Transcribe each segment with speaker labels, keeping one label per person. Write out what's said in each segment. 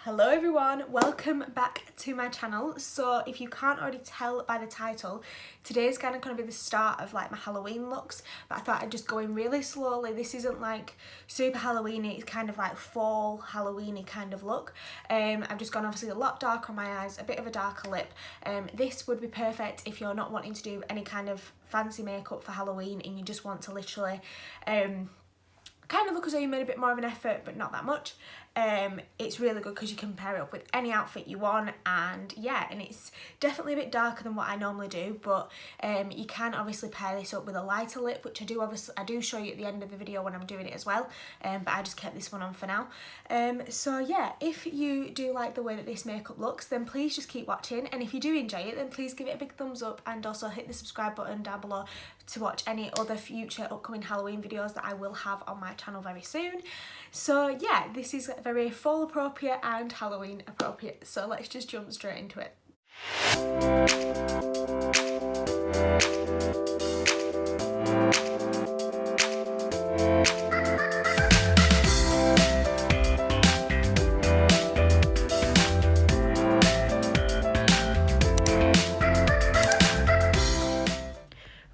Speaker 1: Hello everyone, welcome back to my channel. So if you can't already tell by the title, today's kind of going to be the start of like my Halloween looks, but I thought I'd just go in really slowly. This isn't like super Halloweeny, it's kind of like fall Halloweeny kind of look. I've just gone obviously a lot darker on my eyes, a bit of a darker lip. This would be perfect if you're not wanting to do any kind of fancy makeup for Halloween and you just want to literally kind of look as though you made a bit more of an effort but not that much. It's really good because you can pair it up with any outfit you want, and yeah, and it's definitely a bit darker than what I normally do, but you can obviously pair this up with a lighter lip, which I do show you at the end of the video when I'm doing it as well, but I just kept this one on for now. So yeah, if you do like the way that this makeup looks, then please just keep watching, and if you do enjoy it, then please give it a big thumbs up and also hit the subscribe button down below to watch any other future upcoming Halloween videos that I will have on my channel very soon. So yeah, this is very fall appropriate and Halloween appropriate, so let's just jump straight into it.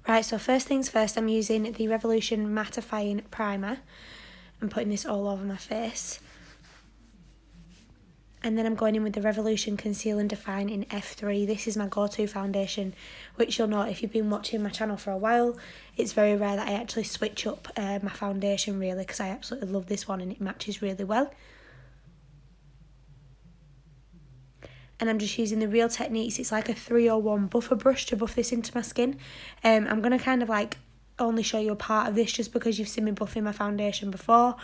Speaker 1: Right, so first things first, I'm using the Revolution Mattifying Primer and putting this all over my face. And then I'm going in with the Revolution Conceal and Define in F3. This is my go-to foundation, which you'll know if you've been watching my channel for a while. It's very rare that I actually switch up my foundation really, because I absolutely love this one and it matches really well. And I'm just using the Real Techniques. It's like a 301 buffer brush to buff this into my skin. I'm going to kind of like only show you a part of this just because you've seen me buffing my foundation before,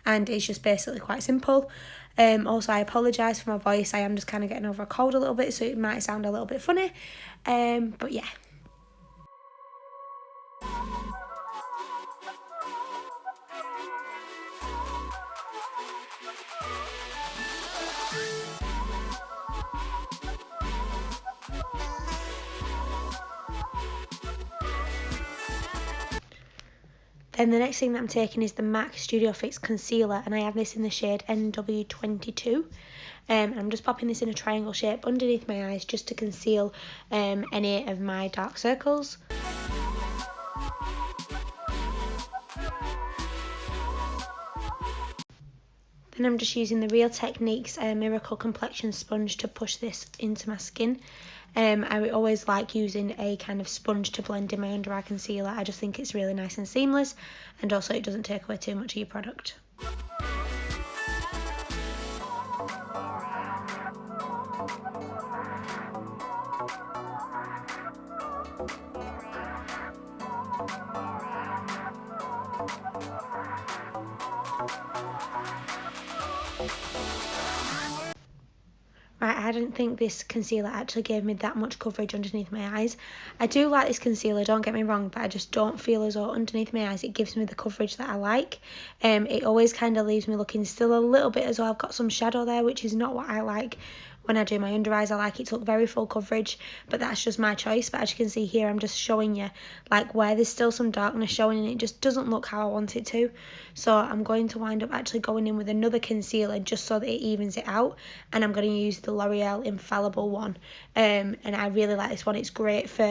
Speaker 1: and it's just basically quite simple. Also, I apologise for my voice. I am just kind of getting over a cold a little bit, so it might sound a little bit funny, but yeah. Then the next thing that I'm taking is the MAC Studio Fix Concealer, and I have this in the shade NW22. I'm just popping this in a triangle shape underneath my eyes just to conceal any of my dark circles. Then I'm just using the Real Techniques Miracle Complexion Sponge to push this into my skin. I always like using a kind of sponge to blend in my under eye concealer. I just think it's really nice and seamless, and also it doesn't take away too much of your product. Right, I didn't think this concealer actually gave me that much coverage underneath my eyes. I do like this concealer, don't get me wrong, but I just don't feel as though underneath my eyes it gives me the coverage that I like. It always kind of leaves me looking still a little bit as though I've got some shadow there, which is not what I like. When I do my under eyes, I like it to look very full coverage, but that's just my choice. But as you can see here, I'm just showing you like where there's still some darkness showing and it just doesn't look how I want it to. So I'm going to wind up actually going in with another concealer just so that it evens it out, and I'm going to use the L'Oreal Infallible one. And I really like this one. It's great for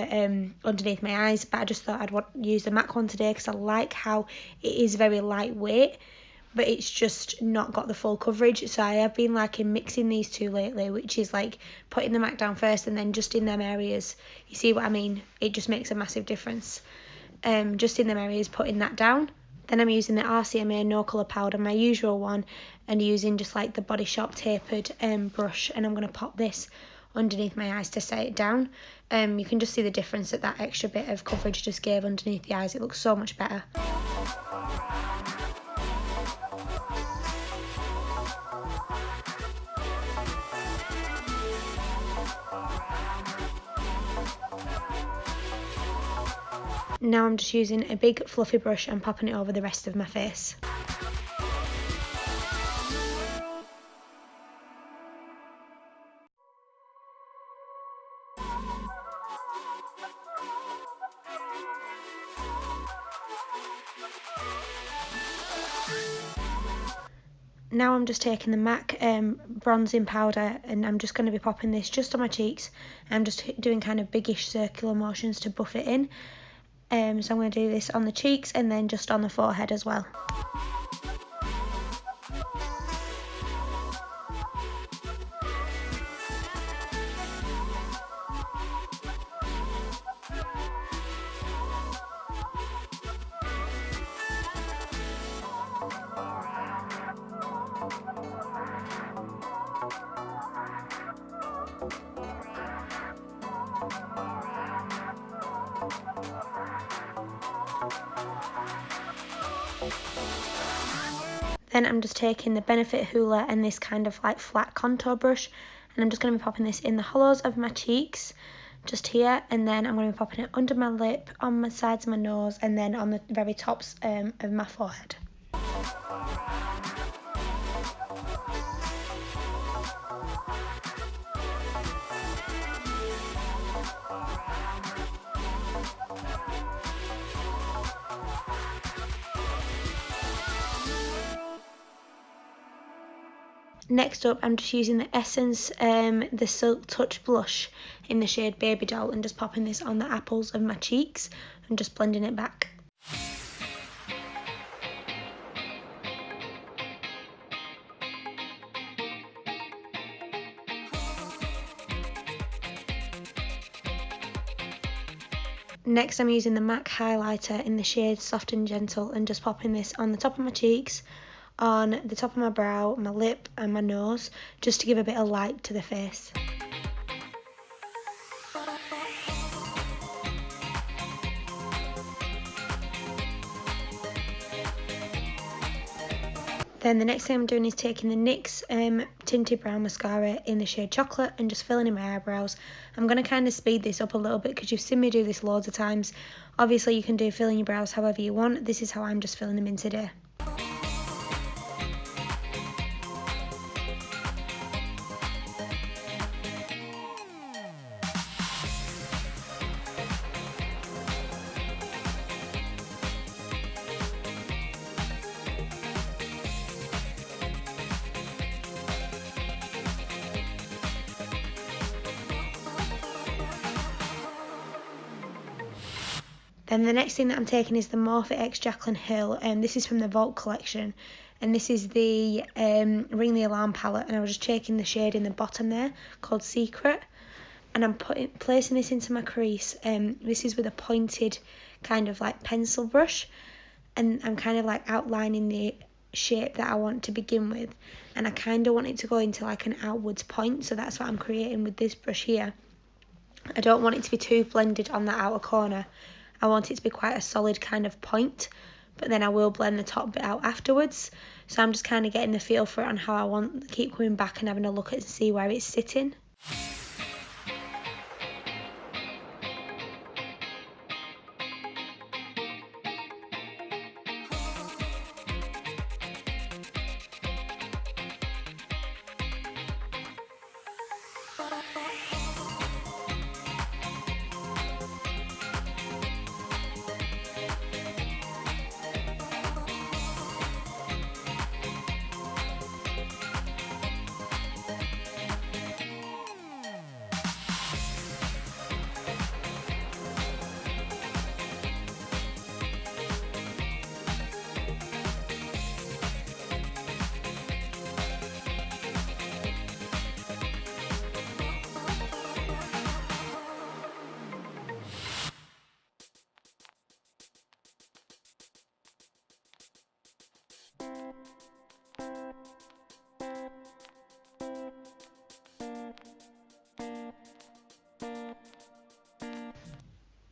Speaker 1: underneath my eyes, but I just thought I'd use the MAC one today because I like how it is very lightweight, but it's just not got the full coverage. So I have been liking mixing these two lately, which is like putting the MAC down first and then just in them areas, you see what I mean, it just makes a massive difference. Just in them areas putting that down. Then I'm using the RCMA No Colour Powder, my usual one, and using just like the Body Shop tapered brush, and I'm going to pop this underneath my eyes to set it down. You can just see the difference that extra bit of coverage just gave underneath the eyes. It looks so much better. Now I'm just using a big fluffy brush and popping it over the rest of my face. now I'm just taking the MAC bronzing powder, and I'm just going to be popping this just on my cheeks. I'm just doing kind of biggish circular motions to buff it in. So I'm going to do this on the cheeks and then just on the forehead as well. Then I'm just taking the Benefit Hoola and this kind of like flat contour brush, and I'm just going to be popping this in the hollows of my cheeks, just here, and then I'm going to be popping it under my lip, on my sides of my nose, and then on the very tops of my forehead. Next up, I'm just using the Essence, the Silk Touch blush in the shade Baby Doll, and just popping this on the apples of my cheeks and just blending it back. Next, I'm using the MAC highlighter in the shade Soft and Gentle, and just popping this on the top of my cheeks, on the top of my brow, my lip and my nose, just to give a bit of light to the face. Then the next thing I'm doing is taking the NYX Tinted Brown Mascara in the shade Chocolate and just filling in my eyebrows. I'm going to kind of speed this up a little bit because you've seen me do this loads of times. Obviously you can do filling your brows however you want. This is how I'm just filling them in today. And the next thing that I'm taking is the Morphe X Jaclyn Hill, and this is from the Vault collection, and this is the Ring the Alarm palette, and I was just taking the shade in the bottom there called Secret, and I'm placing this into my crease. This is with a pointed kind of like pencil brush, and I'm kind of like outlining the shape that I want to begin with, and I kind of want it to go into like an outwards point, so that's what I'm creating with this brush here. I don't want it to be too blended on that outer corner. I want it to be quite a solid kind of point, but then I will blend the top bit out afterwards. So I'm just kind of getting the feel for it on how I want, keep coming back and having a look at it to see where it's sitting.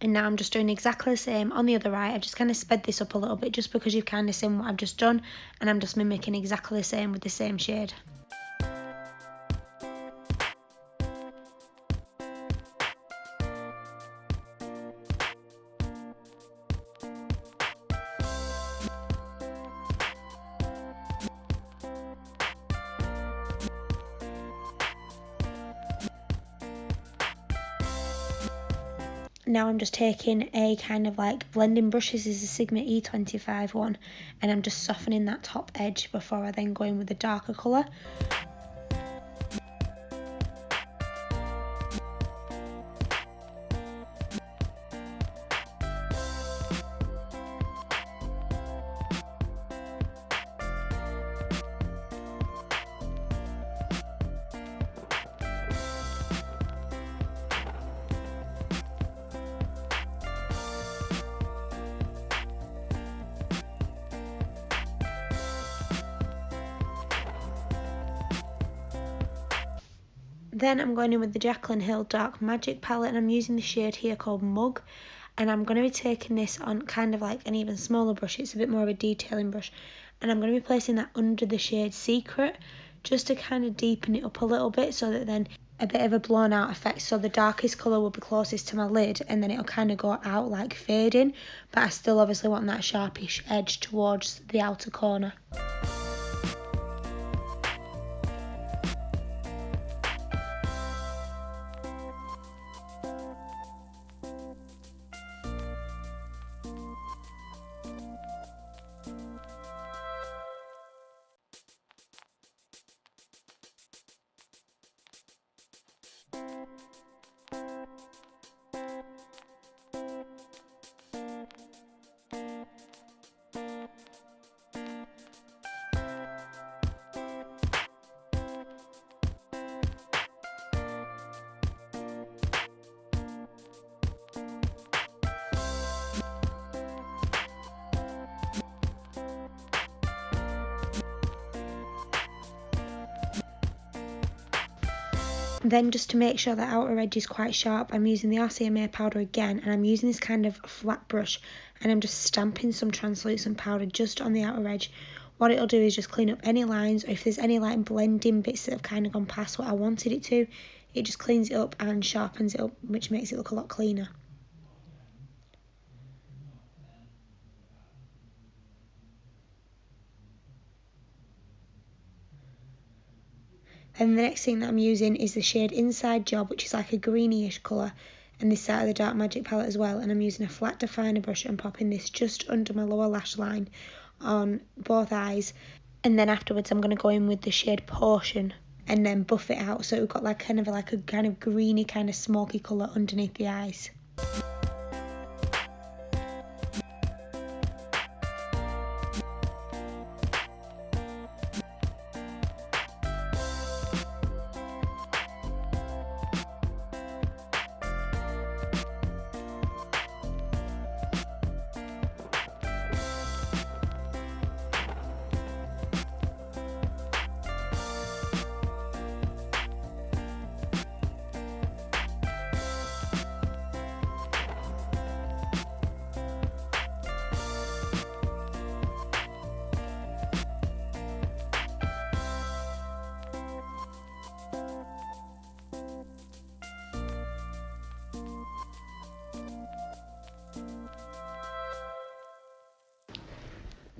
Speaker 1: And now I'm just doing exactly the same on the other eye. I've just kind of sped this up a little bit just because you've kind of seen what I've just done, and I'm just mimicking exactly the same with the same shade. Now I'm just taking a kind of like blending brush. This is a Sigma E25 one, and I'm just softening that top edge before I then go in with the darker colour. Then I'm going in with the Jaclyn Hill Dark Magic palette, and I'm using the shade here called Mug, and I'm going to be taking this on kind of like an even smaller brush. It's a bit more of a detailing brush, and I'm going to be placing that under the shade Secret just to kind of deepen it up a little bit, so that then a bit of a blown out effect. So the darkest colour will be closest to my lid, and then it'll kind of go out like fading, but I still obviously want that sharpish edge towards the outer corner. Then just to make sure the outer edge is quite sharp, I'm using the RCMA powder again, and I'm using this kind of flat brush, and I'm just stamping some translucent powder just on the outer edge. What it'll do is just clean up any lines, or if there's any like blending bits that have kind of gone past what I wanted it to, it just cleans it up and sharpens it up, which makes it look a lot cleaner. And the next thing that I'm using is the shade Inside Job, which is like a greenish colour, and this side of the Dark Magic palette as well, and I'm using a flat definer brush and popping this just under my lower lash line on both eyes, and then afterwards I'm going to go in with the shade Potion and then buff it out so we've got like kind of greeny kind of smoky colour underneath the eyes.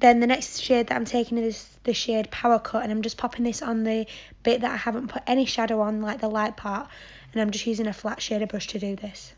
Speaker 1: Then the next shade that I'm taking is the shade Power Cut, and I'm just popping this on the bit that I haven't put any shadow on, like the light part, and I'm just using a flat shader brush to do this.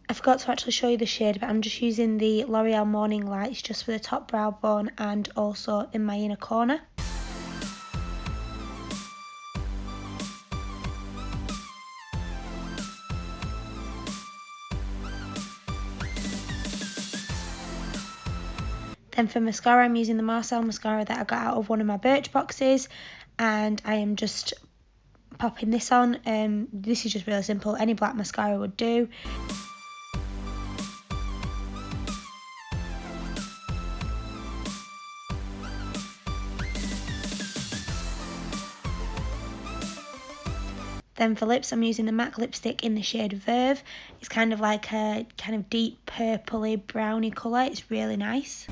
Speaker 1: I forgot to actually show you the shade, but I'm just using the L'Oreal Morning Lights just for the top brow bone and also in my inner corner. Then for mascara, I'm using the Marcel mascara that I got out of one of my Birch boxes, and I am just popping this on. This is just really simple, any black mascara would do. Then for lips, I'm using the MAC lipstick in the shade Verve. It's kind of like a kind of deep purpley browny colour. It's really nice.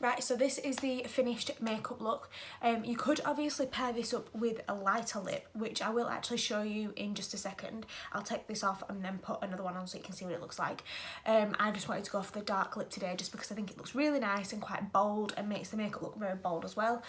Speaker 1: Right, so this is the finished makeup look. You could obviously pair this up with a lighter lip, which I will actually show you in just a second. I'll take this off and then put another one on so you can see what it looks like. I just wanted to go for the dark lip today just because I think it looks really nice and quite bold and makes the makeup look very bold as well.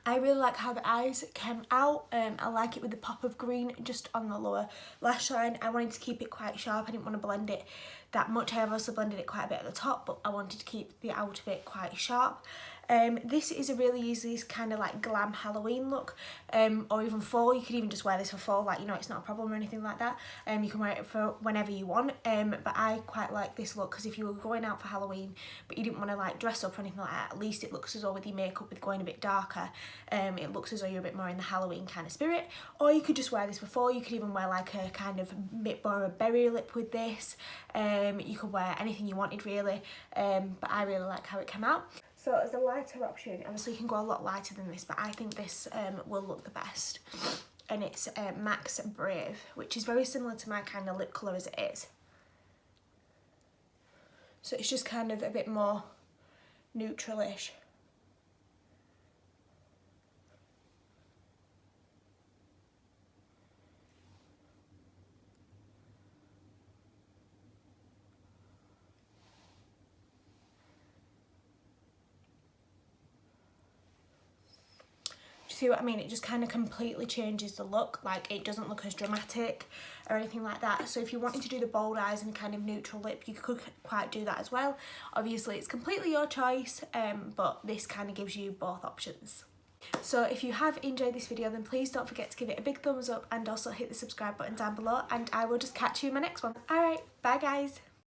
Speaker 1: I really like how the eyes came out. I like it with the pop of green just on the lower lash line. I wanted to keep it quite sharp. I didn't want to blend it that much. I have also blended it quite a bit at the top, but I wanted to keep the outer bit quite sharp. This is a really easy kind of like glam Halloween look, or even fall. You could even just wear this for fall, like, you know, it's not a problem or anything like that. You can wear it for whenever you want, but I quite like this look because if you were going out for Halloween but you didn't want to like dress up or anything like that, at least it looks as though with your makeup with going a bit darker, it looks as though you're a bit more in the Halloween kind of spirit. Or you could just wear this for fall. You could even wear like a kind of bit more of a berry lip with this. You could wear anything you wanted really, but I really like how it came out. So as a lighter option, obviously you can go a lot lighter than this, but I think this will look the best. And it's Max Brave, which is very similar to my kind of lip colour as it is. So it's just kind of a bit more neutral-ish. See what I mean? It just kind of completely changes the look. Like, it doesn't look as dramatic or anything like that. So if you're wanting to do the bold eyes and a kind of neutral lip, you could quite do that as well. Obviously it's completely your choice, but this kind of gives you both options. So if you have enjoyed this video, then please don't forget to give it a big thumbs up and also hit the subscribe button down below, and I will just catch you in my next one. Alright, bye guys.